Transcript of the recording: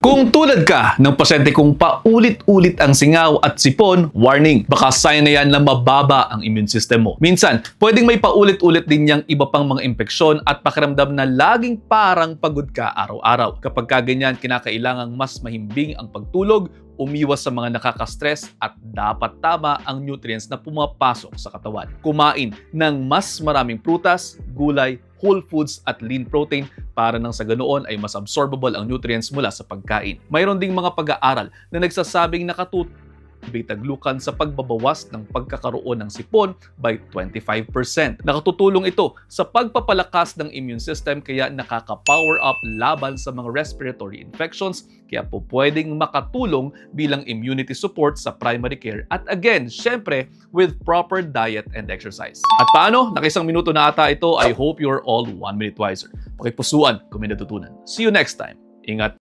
Kung tulad ka ng pasyente kung paulit-ulit ang singaw at sipon, warning, baka sign na yan na mababa ang immune system mo. Minsan, pwedeng may paulit-ulit din niyang iba pang mga impeksyon at pakiramdam na laging parang pagod ka araw-araw. Kapag kaganyan, kinakailangang mas mahimbing ang pagtulog, umiwas sa mga nakaka-stress at dapat tama ang nutrients na pumapasok sa katawan. Kumain ng mas maraming prutas, gulay, whole foods at lean protein para nang sa ganoon ay mas absorbable ang nutrients mula sa pagkain. Mayroon ding mga pag-aaral na nagsasabing nakatutulong beta-glucan sa pagbabawas ng pagkakaroon ng sipon by 25%. Nakatutulong ito sa pagpapalakas ng immune system kaya nakaka-power up laban sa mga respiratory infections kaya po pwedeng makatulong bilang immunity support sa primary care at again, syempre, with proper diet and exercise. At paano? Nakisang minuto na ata ito. I hope you're all 1 minute wiser. Pakipusuan kung may natutunan. See you next time. Ingat!